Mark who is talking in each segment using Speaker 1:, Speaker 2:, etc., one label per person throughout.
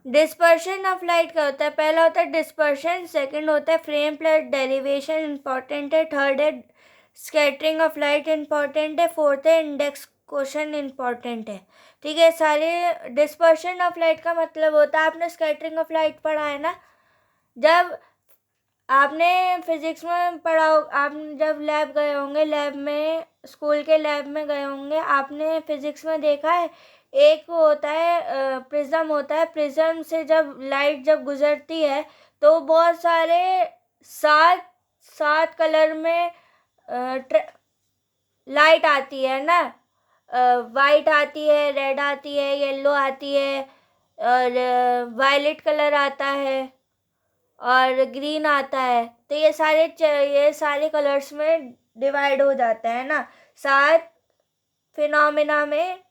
Speaker 1: Dispersion of light क्या होता है? पहला होता है डिस्पर्शन, सेकंड होता है फ्रेम प्लस डेरिवेशन इंपॉर्टेंट है, थर्ड है स्कैटरिंग ऑफ लाइट इंपॉर्टेंट है, फोर्थ है इंडेक्स क्वेश्चन इंपॉर्टेंट है। ठीक है, सारे डिस्पर्शन ऑफ लाइट का मतलब होता है, आपने स्कैटरिंग ऑफ लाइट पढ़ा है ना, जब आपने फिजिक्स में पढ़ा हो, आप जब लैब गए होंगे, लैब में स्कूल के लैब में गए होंगे, आपने फिजिक्स में देखा है एक होता है प्रिज्म होता है, प्रिज्म से जब लाइट जब गुजरती है तो बहुत सारे सात सात कलर में लाइट आती है ना, वाइट आती है, रेड आती है, येलो आती है, और वायलेट कलर आता है और ग्रीन आता है। तो ये सारे कलर्स में डिवाइड हो जाता है ना, सात फिनोमिना में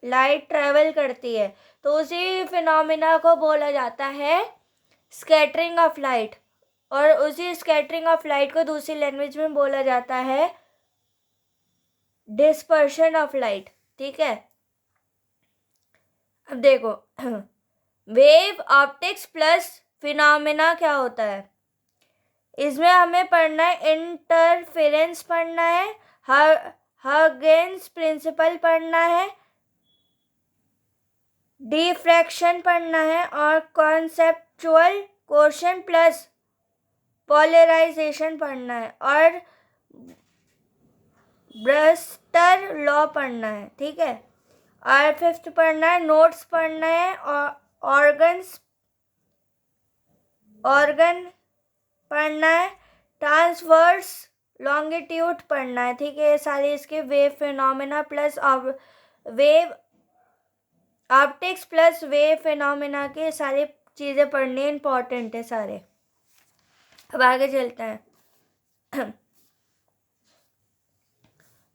Speaker 1: लाइट ट्रेवल करती है, तो उसी फिनोमिना को बोला जाता है स्कैटरिंग ऑफ लाइट, और उसी स्कैटरिंग ऑफ लाइट को दूसरी लैंग्वेज में बोला जाता है डिस्पर्शन ऑफ लाइट। ठीक है, अब देखो वेव ऑप्टिक्स प्लस फिनोमिना क्या होता है, इसमें हमें पढ़ना है इंटरफेरेंस पढ़ना है, हर्गेन्स प्रिंसिपल पढ़ना है, डिफ्रैक्शन पढ़ना है, और कॉन्सेप्चुअल क्वेश्चन प्लस पोलराइजेशन पढ़ना है, और ब्रस्टर लॉ पढ़ना है। ठीक है, और फिफ्थ पढ़ना है नोट्स पढ़ना है, और ऑर्गन पढ़ना है, ट्रांसवर्स लॉन्गिट्यूड पढ़ना है। ठीक है, ये सारे इसके wave phenomena plus wave optics plus wave phenomena के सारे चीज़ें पढ़नी इंपॉर्टेंट है सारे। अब आगे चलते हैं।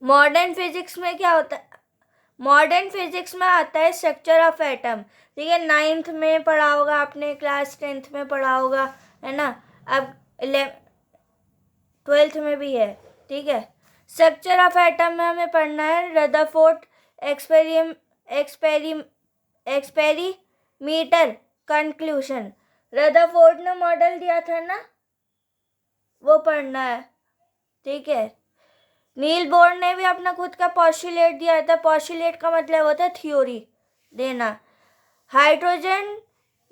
Speaker 1: मॉडर्न फिजिक्स में क्या होता है? मॉडर्न फिजिक्स में आता है स्ट्रक्चर ऑफ एटम। ठीक है, 9th में पढ़ा होगा आपने, क्लास 10th में पढ़ा होगा, है ना, अब 12th में भी है। ठीक है, स्ट्रक्चर ऑफ एटम में हमें पढ़ना है रदरफोर्ड एक्सपेरीमीटर कंक्लूजन। रदरफोर्ड ने मॉडल दिया था ना, वो पढ़ना है। ठीक है, नील बोर ने भी अपना खुद का पॉस्टुलेट दिया था, पॉस्टुलेट का मतलब होता है थ्योरी देना। Hydrogen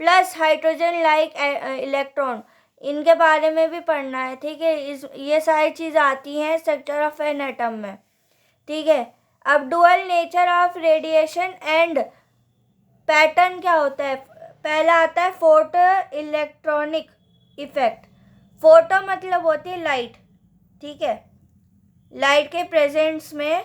Speaker 1: plus hydrogen like electron, इनके बारे में भी पढ़ना है। ठीक है, ये सारी चीज़ आती हैं स्ट्रक्चर ऑफ एन एटम में। ठीक है, अब dual nature of radiation and pattern क्या होता है? पहला आता है फोटो इलेक्ट्रॉनिक इफेक्ट। फोटो मतलब होती है लाइट। ठीक है, लाइट के प्रेजेंस में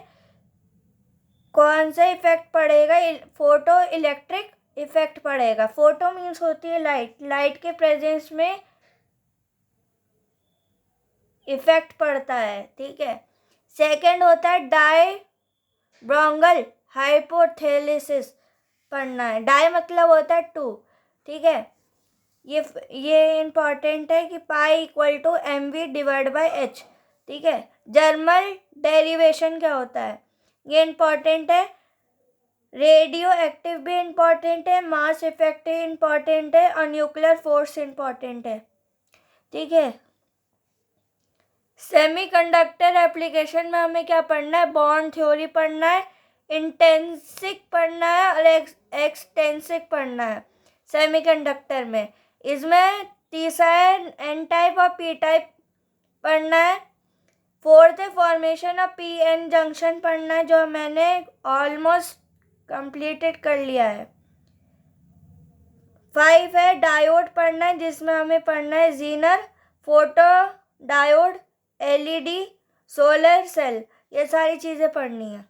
Speaker 1: कौन सा इफेक्ट पड़ेगा? फोटो इलेक्ट्रिक इफेक्ट पड़ेगा। फोटो मीन्स होती है लाइट, लाइट के प्रेजेंस में इफेक्ट पड़ता है। ठीक है, सेकंड होता है डाई ब्रोंगल हाइपोथेलिसिस पढ़ना है। डाई मतलब होता है 2। ठीक है, ये इंपॉर्टेंट है कि pi equal to mv divide by h। ठीक है, जर्मल डेरिवेशन क्या होता है, ये इंपॉर्टेंट है। रेडियो एक्टिव भी इंपॉर्टेंट है, मास इफेक्ट इंपॉर्टेंट है, और न्यूक्लियर फोर्स इंपॉर्टेंट है। ठीक है, सेमीकंडक्टर एप्लीकेशन में हमें क्या पढ़ना है? बॉन्ड थ्योरी पढ़ना है, इंटेंसिक पढ़ना है, और एक्सटेंसिक पढ़ना है सेमीकंडक्टर में। इसमें तीसरा है एन टाइप और पी टाइप पढ़ना है। फोर्थ है formation of P N junction पढ़ना है, जो मैंने ऑलमोस्ट कंप्लीटेड कर लिया है। 5 है डायोड पढ़ना है, जिसमें हमें पढ़ना है Zener, photo diode, LED, solar cell, ये सारी चीज़ें पढ़नी है।